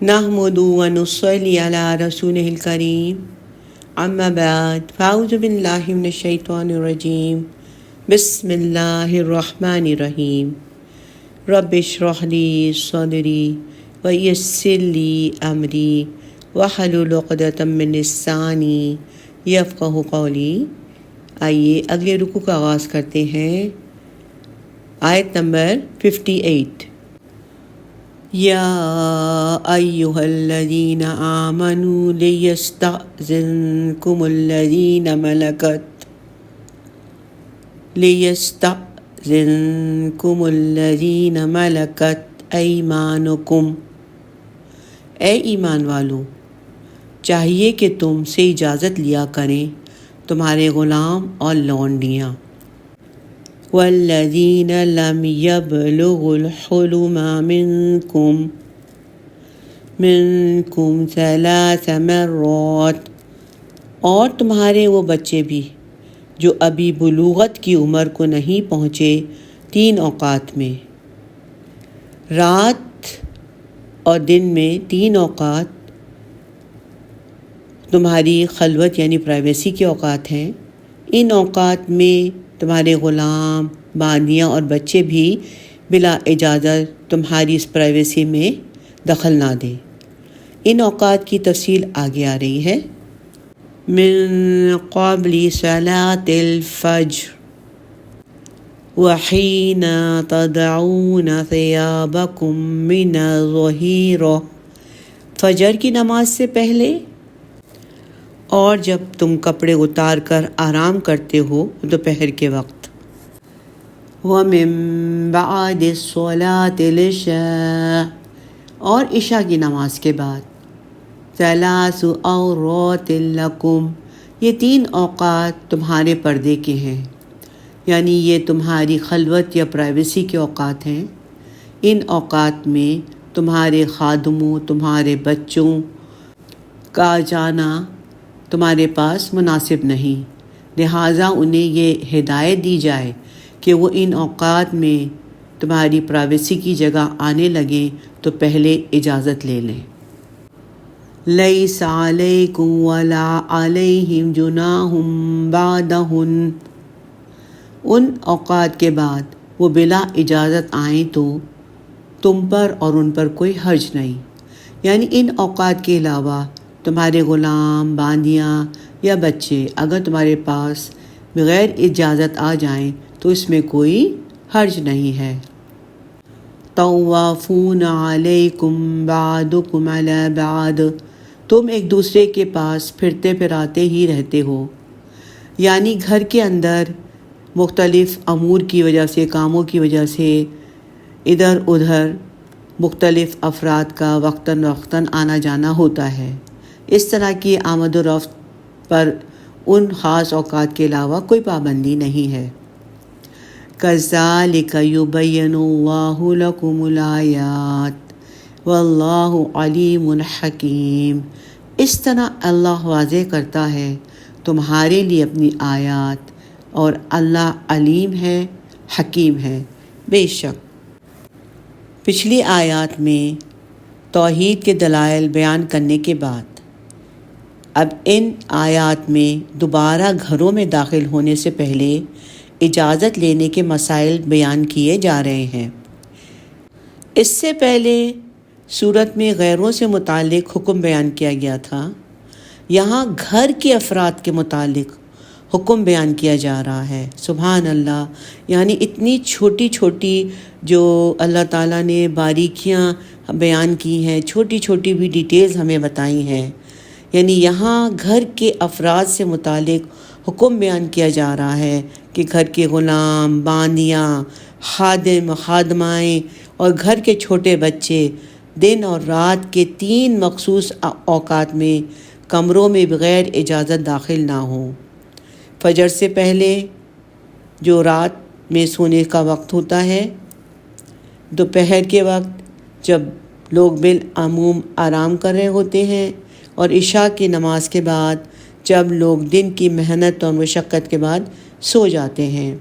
نحمد ونصلي على رسوله الكريم اما بعد فاعوذ باللہ من الشیطان الرجیم بسم اللہ الرحمن الرحیم رب اشرح لی صدری ویسر لی امری واحلل عقدۃ من لسانی یفقہوا قولی۔ آئیے اگلے رکوع کا آغاز کرتے ہیں۔ آیت نمبر 58۔ یا ایہا الذین آمنوا لیستأذنکم الذین ملکت ایمانکم۔ اے ایمان والو، چاہیے کہ تم سے اجازت لیا کریں تمہارے غلام اور لونڈیاں۔ والذین لم یبلغوا الحلم منکم ثلاث مرات، اور تمہارے وہ بچے بھی جو ابھی بلوغت کی عمر کو نہیں پہنچے 3 اوقات میں۔ رات اور دن میں 3 اوقات تمہاری خلوت یعنی پرائیویسی کے اوقات ہیں۔ ان اوقات میں تمہارے غلام، باندیاں اور بچے بھی بلا اجازت تمہاری اس پرائیویسی میں دخل نہ دیں۔ ان اوقات کی تفصیل آگے آ رہی ہے۔ من قبل صلاۃ الفجر وحین تضعون ثیابکم من الظہیرہ، فجر کی نماز سے پہلے اور جب تم کپڑے اتار کر آرام کرتے ہو دوپہر کے وقت۔ وَمِن بَعْدِ الصَّلَاةِ الْعِشَاءِ، اور عشاء کی نماز کے بعد۔ ثَلَاثُ عَوْرَاتٍ لَكُمْ، یہ 3 اوقات تمہارے پردے کے ہیں، یعنی یہ تمہاری خلوت یا پرائیویسی کے اوقات ہیں۔ ان اوقات میں تمہارے خادموں، تمہارے بچوں کا جانا تمہارے پاس مناسب نہیں، لہٰذا انہیں یہ ہدایت دی جائے کہ وہ ان اوقات میں تمہاری پرائیویسی کی جگہ آنے لگیں تو پہلے اجازت لے لیں۔ لیس علیکم ولا علیہم جناح بعدہن، ان اوقات کے بعد وہ بلا اجازت آئیں تو تم پر اور ان پر کوئی حرج نہیں، یعنی ان اوقات کے علاوہ تمہارے غلام، باندیاں یا بچے اگر تمہارے پاس بغیر اجازت آ جائیں تو اس میں کوئی حرج نہیں ہے۔ طوافون علیکم بعضکم علی بعض، تم ایک دوسرے کے پاس پھرتے پھراتے ہی رہتے ہو، یعنی گھر کے اندر مختلف امور کی وجہ سے، کاموں کی وجہ سے ادھر ادھر مختلف افراد کا وقتاً وقتاً آنا جانا ہوتا ہے۔ اس طرح کی آمد و رفت پر ان خاص اوقات کے علاوہ کوئی پابندی نہیں ہے۔ کذالک یبین اللہ لکم الآیات واللہ علیم حکیم، اس طرح اللہ واضح کرتا ہے تمہارے لیے اپنی آیات، اور اللہ علیم ہے، حکیم ہے۔ بے شک پچھلی آیات میں توحید کے دلائل بیان کرنے کے بعد اب ان آیات میں دوبارہ گھروں میں داخل ہونے سے پہلے اجازت لینے کے مسائل بیان کیے جا رہے ہیں۔ اس سے پہلے سورت میں غیروں سے متعلق حکم بیان کیا گیا تھا، یہاں گھر کے افراد کے متعلق حکم بیان کیا جا رہا ہے۔ سبحان اللہ، یعنی اتنی چھوٹی چھوٹی جو اللہ تعالیٰ نے باریکیاں بیان کی ہیں، چھوٹی چھوٹی بھی ڈیٹیلز ہمیں بتائی ہیں، یعنی یہاں گھر کے افراد سے متعلق حکم بیان کیا جا رہا ہے کہ گھر کے غلام، باندیاں، خادم، خادمائیں اور گھر کے چھوٹے بچے دن اور رات کے 3 مخصوص اوقات میں کمروں میں بغیر اجازت داخل نہ ہوں۔ فجر سے پہلے جو رات میں سونے کا وقت ہوتا ہے، دوپہر کے وقت جب لوگ بالعموم آرام کر رہے ہوتے ہیں، اور عشاء کی نماز کے بعد جب لوگ دن کی محنت اور مشقت کے بعد سو جاتے ہیں۔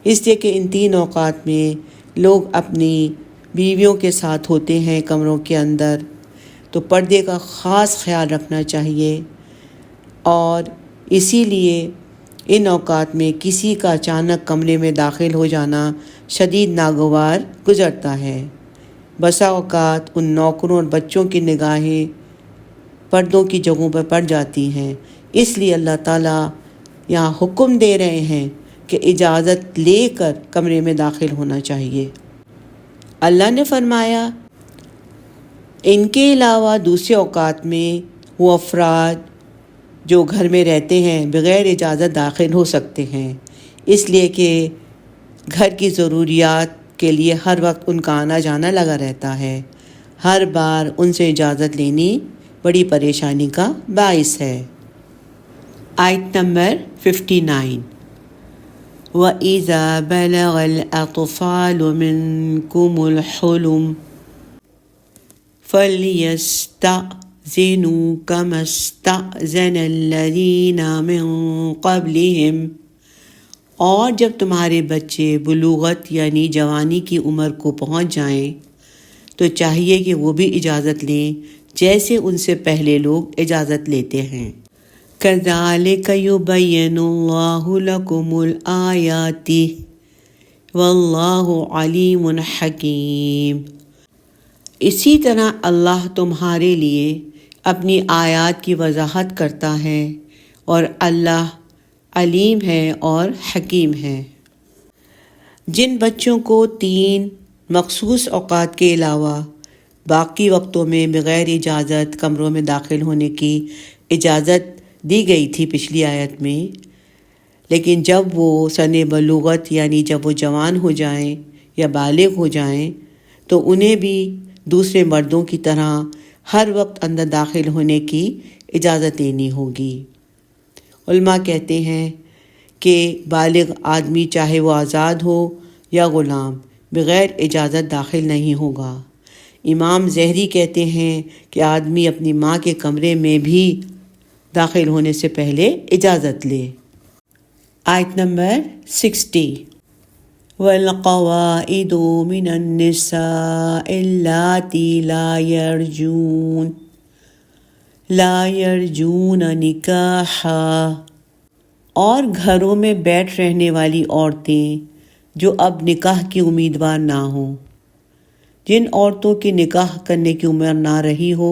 اس لیے کہ ان 3 اوقات میں لوگ اپنی بیویوں کے ساتھ ہوتے ہیں کمروں کے اندر، تو پردے کا خاص خیال رکھنا چاہیے، اور اسی لیے ان اوقات میں کسی کا اچانک کمرے میں داخل ہو جانا شدید ناگوار گزرتا ہے۔ بسا اوقات ان نوکروں اور بچوں کی نگاہیں پردوں کی جگہوں پر پڑ جاتی ہیں، اس لیے اللہ تعالیٰ یہاں حکم دے رہے ہیں کہ اجازت لے کر کمرے میں داخل ہونا چاہیے۔ اللہ نے فرمایا ان کے علاوہ دوسرے اوقات میں وہ افراد جو گھر میں رہتے ہیں بغیر اجازت داخل ہو سکتے ہیں، اس لیے کہ گھر کی ضروریات کے لیے ہر وقت ان کا آنا جانا لگا رہتا ہے۔ ہر بار ان سے اجازت لینی بڑی پریشانی کا باعث ہے۔ آیت نمبر 59، وَإِذَا بَلَغَ الْأَطْفَالُ مِنْكُمُ الْحُلُمَ فَلْيَسْتَأْذِنُوا كَمَا اسْتَأْذَنَ الَّذِينَ مِنْ قَبْلِهِمْ، اور جب تمہارے بچے بلوغت یعنی جوانی کی عمر کو پہنچ جائیں تو چاہیے کہ وہ بھی اجازت لیں جیسے ان سے پہلے لوگ اجازت لیتے ہیں۔ كَذَلِكَ يُبَيِّنُ اللَّهُ لَكُمُ الْآيَاتِ وَاللَّهُ عَلِيمٌ حَكِيمٌ، اسی طرح اللہ تمہارے لیے اپنی آیات کی وضاحت کرتا ہے، اور اللہ علیم ہے اور حکیم ہے۔ جن بچوں کو 3 مخصوص اوقات کے علاوہ باقی وقتوں میں بغیر اجازت کمروں میں داخل ہونے کی اجازت دی گئی تھی پچھلی آیت میں، لیکن جب وہ سن بلوغت یعنی جب وہ جوان ہو جائیں یا بالغ ہو جائیں تو انہیں بھی دوسرے مردوں کی طرح ہر وقت اندر داخل ہونے کی اجازت لینی ہوگی۔ علماء کہتے ہیں کہ بالغ آدمی چاہے وہ آزاد ہو یا غلام بغیر اجازت داخل نہیں ہوگا۔ امام زہری کہتے ہیں کہ آدمی اپنی ماں کے کمرے میں بھی داخل ہونے سے پہلے اجازت لے۔ آیت نمبر 60، وَالْقَوَائِدُ مِنَ النِّسَاءِ اللَّاتِي لَا يَرْجُونَ نِكَاحًا، اور گھروں میں بیٹھ رہنے والی عورتیں جو اب نکاح کی امیدوار نہ ہوں، جن عورتوں کی نکاح کرنے کی عمر نہ رہی ہو،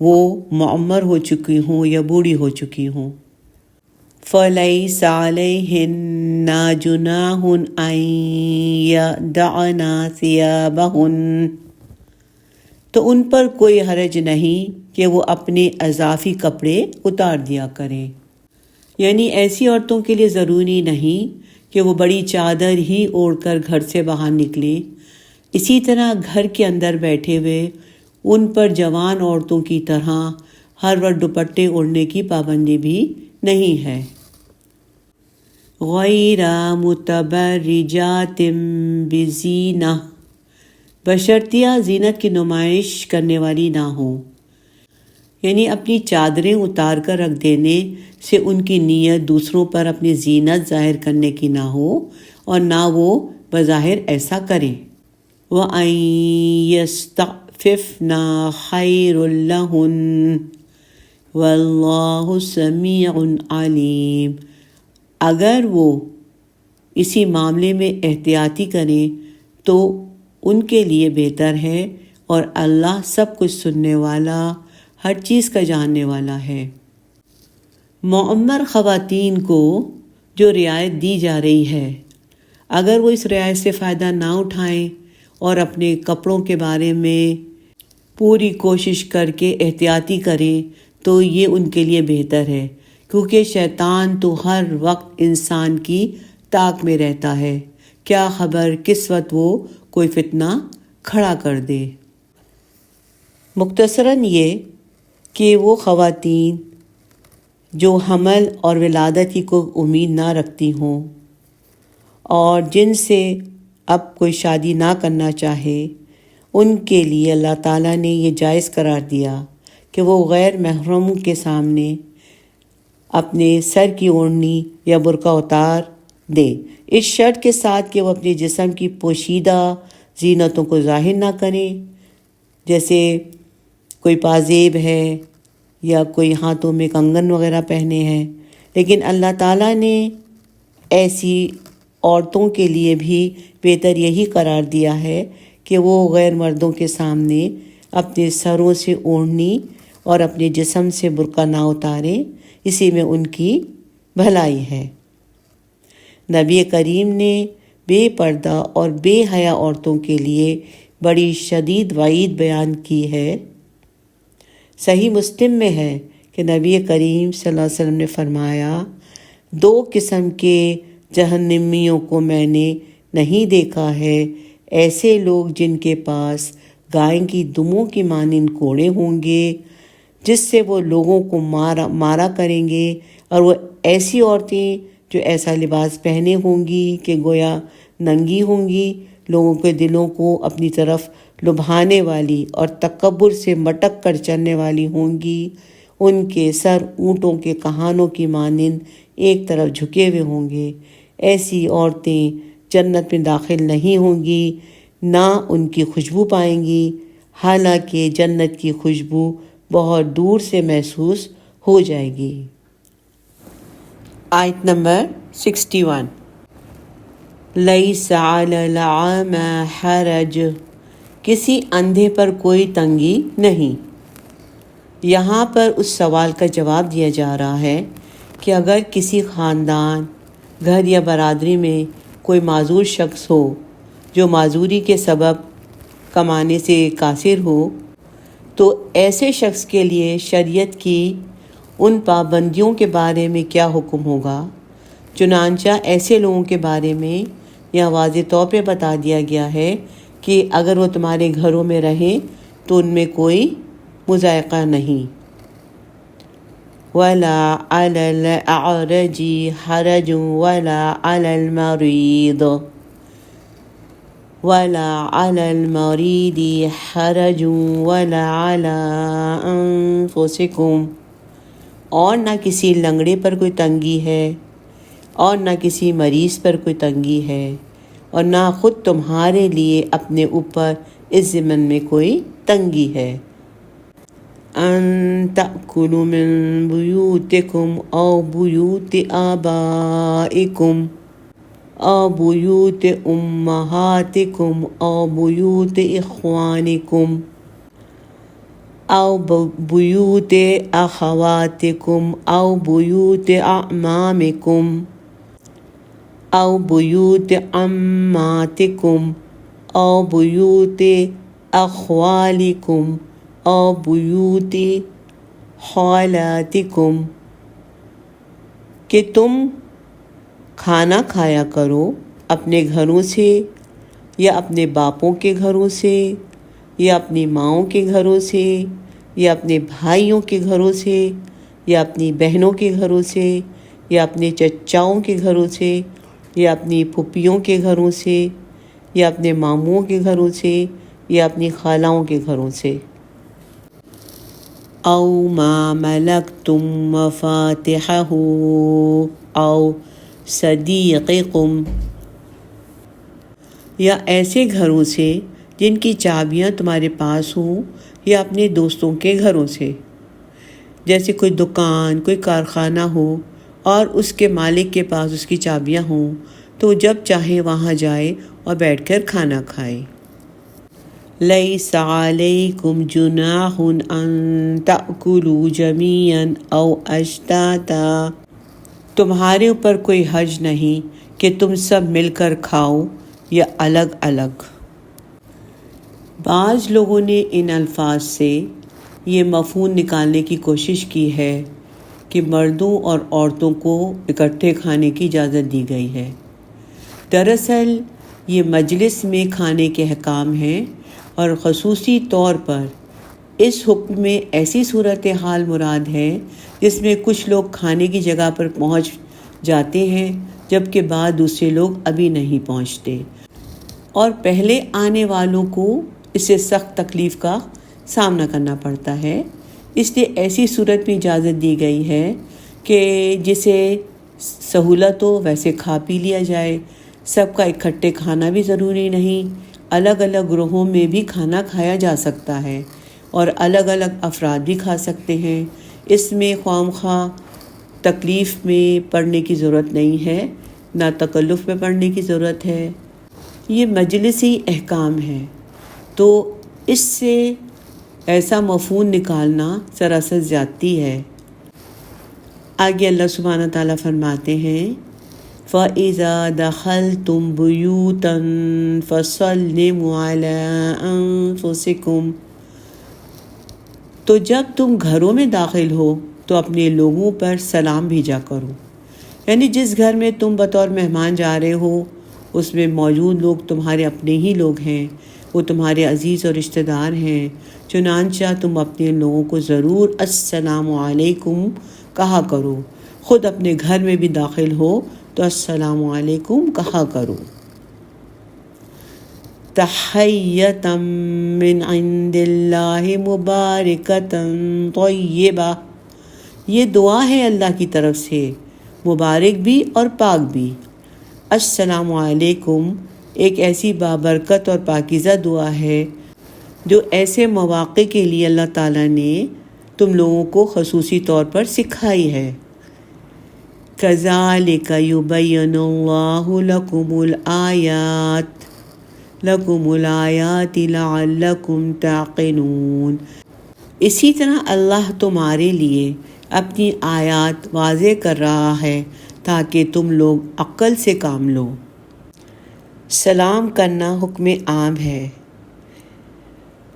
وہ معمر ہو چکی ہوں یا بوڑھی ہو چکی ہوں۔ فَلَيْسَ عَلَيْهِنَّ جُنَاحٌ أَن يَضَعْنَ ثِيَابَهُنَّ، تو ان پر کوئی حرج نہیں کہ وہ اپنے اضافی کپڑے اتار دیا کریں، یعنی ایسی عورتوں کے لیے ضروری نہیں کہ وہ بڑی چادر ہی اوڑھ کر گھر سے باہر نکلے۔ اسی طرح گھر کے اندر بیٹھے ہوئے ان پر جوان عورتوں کی طرح ہر وقت دوپٹے اوڑھنے کی پابندی بھی نہیں ہے۔ غَيْرَ مُتَبَرِّجَاتٍ بِزِينَةٍ، بشرطیہ زینت کی نمائش کرنے والی نہ ہوں، یعنی اپنی چادریں اتار کر رکھ دینے سے ان کی نیت دوسروں پر اپنی زینت ظاہر کرنے کی نہ ہو، اور نہ وہ بظاہر ایسا کریں۔ وَأَن يَسْتَعْفِفْنَ خَيْرٌ لَّهُنَّ وَاللَّهُ سَمِيعٌ عَلِيمٌ، اگر وہ اسی معاملے میں احتیاطی کریں تو ان کے لیے بہتر ہے، اور اللہ سب کچھ سننے والا، ہر چیز کا جاننے والا ہے۔ معمر خواتین کو جو رعایت دی جا رہی ہے، اگر وہ اس رعایت سے فائدہ نہ اٹھائیں اور اپنے کپڑوں کے بارے میں پوری کوشش کر کے احتیاطی کریں تو یہ ان کے لیے بہتر ہے، کیونکہ شیطان تو ہر وقت انسان کی طاق میں رہتا ہے، کیا خبر کس وقت وہ کوئی فتنہ کھڑا کر دے۔ مختصراً یہ کہ وہ خواتین جو حمل اور ولادت کی کوئی امید نہ رکھتی ہوں اور جن سے اب کوئی شادی نہ کرنا چاہے، ان کے لیے اللہ تعالیٰ نے یہ جائز قرار دیا کہ وہ غیر محرموں کے سامنے اپنے سر کی اوڑھنی یا برقع اتار دیں، اس شرط کے ساتھ کہ وہ اپنے جسم کی پوشیدہ زینتوں کو ظاہر نہ کریں، جیسے کوئی پازیب ہے یا کوئی ہاتھوں میں کنگن وغیرہ پہنے ہیں، لیکن اللہ تعالیٰ نے ایسی عورتوں کے لیے بھی بہتر یہی قرار دیا ہے کہ وہ غیر مردوں کے سامنے اپنے سروں سے اوڑھنی اور اپنے جسم سے برقع نہ اتاریں، اسی میں ان کی بھلائی ہے۔ نبی کریم نے بے پردہ اور بے حیا عورتوں کے لیے بڑی شدید وعید بیان کی ہے۔ صحیح مسلم میں ہے کہ نبی کریم صلی اللہ علیہ وسلم نے فرمایا، 2 قسم کے جہنمیوں کو میں نے نہیں دیکھا ہے، ایسے لوگ جن کے پاس گائے کی دموں کی مانند کوڑے ہوں گے جس سے وہ لوگوں کو مارا کریں گے، اور وہ ایسی عورتیں جو ایسا لباس پہنے ہوں گی کہ گویا ننگی ہوں گی، لوگوں کے دلوں کو اپنی طرف لبھانے والی اور تکبر سے مٹک کر چلنے والی ہوں گی، ان کے سر اونٹوں کے کہانوں کی مانند ایک طرف جھکے ہوئے ہوں گے۔ ایسی عورتیں جنت میں داخل نہیں ہوں گی، نہ ان کی خوشبو پائیں گی، حالانکہ جنت کی خوشبو بہت دور سے محسوس ہو جائے گی۔ آیت نمبر 61۔ لیس علی الأعمى حرج، کسی اندھے پر کوئی تنگی نہیں۔ یہاں پر اس سوال کا جواب دیا جا رہا ہے کہ اگر کسی خاندان، گھر یا برادری میں کوئی معذور شخص ہو جو معذوری کے سبب کمانے سے قاصر ہو، تو ایسے شخص کے لیے شریعت کی ان پابندیوں کے بارے میں کیا حکم ہوگا؟ چنانچہ ایسے لوگوں کے بارے میں یہاں واضح طور پہ بتا دیا گیا ہے کہ اگر وہ تمہارے گھروں میں رہیں تو ان میں کوئی مضائقہ نہیں۔ وَلَا عَلَى الْأَعْرَجِ حَرَجٌ وَلَا عَلَى الْمَرِيضِ وَلَا عَلَى الْمَرِيضِ حَرَجٌ وَلَا عَلَى أَنفُسِكُمْ، اور نہ کسی لنگڑے پر کوئی تنگی ہے اور نہ کسی مریض پر کوئی تنگی ہے، اور نہ خود تمہارے لیے اپنے اوپر اس ضمن میں کوئی تنگی ہے۔ ان تأکلوا من بیوتکم او بیوت آبائکم او بیوت امہاتکم او بیوت اخوانکم او بیوت اخواتکم او بیوت اعمامکم او بیوت عماتکم او بیوت اخوالکم او بیوت خالاتکم، کہ تم کھانا کھایا کرو اپنے گھروں سے یا اپنے باپوں کے گھروں سے یا اپنی ماؤں کے گھروں سے یا اپنے بھائیوں کے گھروں سے یا اپنی بہنوں کے گھروں سے یا اپنے چچاؤں کے گھروں سے یا اپنی پھپھیوں کے گھروں سے یا اپنے ماموں کے گھروں سے یا اپنی خالاؤں کے گھروں سے۔ او ما ملکتم مفاتحہ او صدیقکم، یا ایسے گھروں سے جن کی چابیاں تمہارے پاس ہوں یا اپنے دوستوں کے گھروں سے، جیسے کوئی دکان، کوئی کارخانہ ہو اور اس کے مالک کے پاس اس کی چابیاں ہوں تو جب چاہے وہاں جائے اور بیٹھ کر کھانا کھائے۔ لیس علیکم جناح ان تأکلوا جمیعا او اشتاتا، تمہارے اوپر کوئی حرج نہیں کہ تم سب مل کر کھاؤ یا الگ الگ۔ بعض لوگوں نے ان الفاظ سے یہ مفہوم نکالنے کی کوشش کی ہے کہ مردوں اور عورتوں کو اکٹھے کھانے کی اجازت دی گئی ہے۔ دراصل یہ مجلس میں کھانے کے احکام ہیں، اور خصوصی طور پر اس حکم میں ایسی صورتحال مراد ہے جس میں کچھ لوگ کھانے کی جگہ پر پہنچ جاتے ہیں جبکہ بعد دوسرے لوگ ابھی نہیں پہنچتے، اور پہلے آنے والوں کو اس سے سخت تکلیف کا سامنا کرنا پڑتا ہے۔ اس لیے ایسی صورت میں اجازت دی گئی ہے کہ جسے سہولت ہو ویسے کھا پی لیا جائے، سب کا اکٹھے کھانا بھی ضروری نہیں، الگ الگ گروہوں میں بھی کھانا کھایا جا سکتا ہے، اور الگ الگ افراد بھی کھا سکتے ہیں۔ اس میں خواہ تکلیف میں پڑھنے کی ضرورت نہیں ہے، نہ تکلف میں پڑھنے کی ضرورت ہے۔ یہ مجلسی احکام ہے، تو اس سے ایسا مفہوم نکالنا سراسر زیادتی ہے۔ آگے اللہ سبحانہ تعالیٰ فرماتے ہیں فَإِذَا دَخَلْتُمْ بُيُوتًا فَسَلِّمُوا عَلَىٰ أَنفُسِكُمْ، تو جب تم گھروں میں داخل ہو تو اپنے لوگوں پر سلام بھیجا کرو، یعنی جس گھر میں تم بطور مہمان جا رہے ہو اس میں موجود لوگ تمہارے اپنے ہی لوگ ہیں، وہ تمہارے عزیز اور رشتہ دار ہیں، چنانچہ تم اپنے لوگوں کو ضرور السلام علیکم کہا کرو۔ خود اپنے گھر میں بھی داخل ہو تو السلام علیکم کہا کرو۔ تحیۃ من عند اللہ مبارکۃ طیبہ، یہ دعا ہے اللہ کی طرف سے، مبارک بھی اور پاک بھی۔ السلام علیکم ایک ایسی بابرکت اور پاکیزہ دعا ہے جو ایسے مواقع کے لیے اللہ تعالیٰ نے تم لوگوں کو خصوصی طور پر سکھائی ہے۔ کذالک یبین اللہ لکم الآیات لعلکم تعقلون، اسی طرح اللہ تمہارے لیے اپنی آیات واضح کر رہا ہے تاکہ تم لوگ عقل سے کام لو۔ سلام کرنا حکم عام ہے۔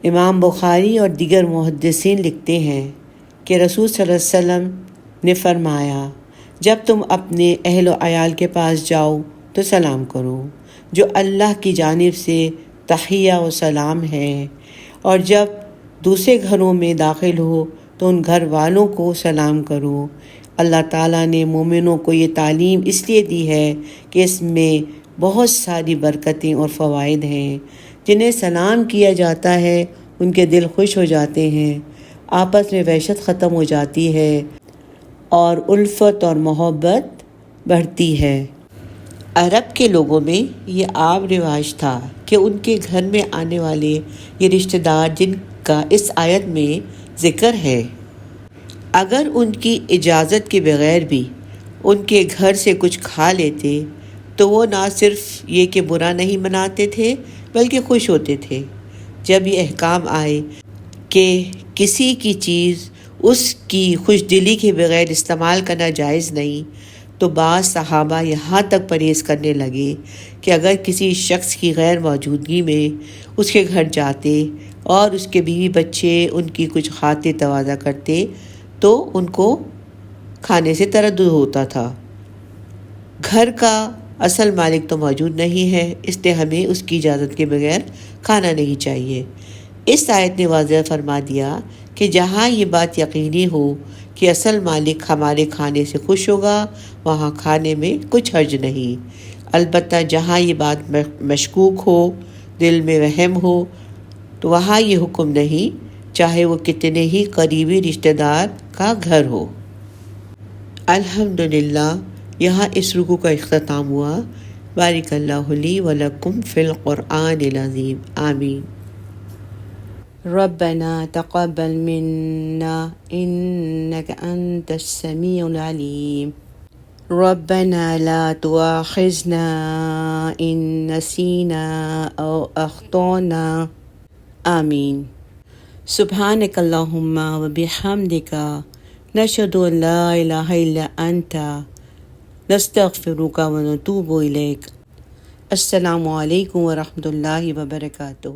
امام بخاری اور دیگر محدثین لکھتے ہیں کہ رسول صلی اللہ علیہ وسلم نے فرمایا جب تم اپنے اہل و عیال کے پاس جاؤ تو سلام کرو، جو اللہ کی جانب سے تحیہ و سلام ہے، اور جب دوسرے گھروں میں داخل ہو تو ان گھر والوں کو سلام کرو۔ اللہ تعالیٰ نے مومنوں کو یہ تعلیم اس لیے دی ہے کہ اس میں بہت ساری برکتیں اور فوائد ہیں۔ جنہیں سلام کیا جاتا ہے ان کے دل خوش ہو جاتے ہیں، آپس میں وحشت ختم ہو جاتی ہے اور الفت اور محبت بڑھتی ہے۔ عرب کے لوگوں میں یہ عام رواج تھا کہ ان کے گھر میں آنے والے یہ رشتہ دار جن کا اس آیت میں ذکر ہے، اگر ان کی اجازت کے بغیر بھی ان کے گھر سے کچھ کھا لیتے تو وہ نہ صرف یہ کہ برا نہیں مناتے تھے بلکہ خوش ہوتے تھے۔ جب یہ احکام آئے کہ کسی کی چیز اس کی خوش دلی کے بغیر استعمال کرنا جائز نہیں، تو بعض صحابہ یہاں تک پرہیز کرنے لگے کہ اگر کسی شخص کی غیر موجودگی میں اس کے گھر جاتے اور اس کے بیوی بچے ان کی کچھ کھاتے تواضع کرتے تو ان کو کھانے سے تردد ہوتا تھا۔ گھر کا اصل مالک تو موجود نہیں ہے، اس لیے ہمیں اس کی اجازت کے بغیر کھانا نہیں چاہیے۔ اس آیت نے واضح فرما دیا کہ جہاں یہ بات یقینی ہو کہ اصل مالک ہمارے کھانے سے خوش ہوگا وہاں کھانے میں کچھ حرج نہیں، البتہ جہاں یہ بات مشکوک ہو، دل میں وہم ہو، تو وہاں یہ حکم نہیں، چاہے وہ کتنے ہی قریبی رشتہ دار کا گھر ہو۔ الحمدللہ یہاں اس رکوع کا اختتام ہوا۔ بارک اللہ لی ولکم فی القرآن العظیم، آمین۔ ربنا تقبل منا انك انت السميع العليم ربنا لا تؤاخذنا ان نسينا او اخطأنا، آمین۔ سبحانک اللہم وبحمدک نشہد ان لا الہ الا انت نستغفرک ونتوب الیک۔ السلام علیکم ورحمۃ اللہ وبرکاتہ۔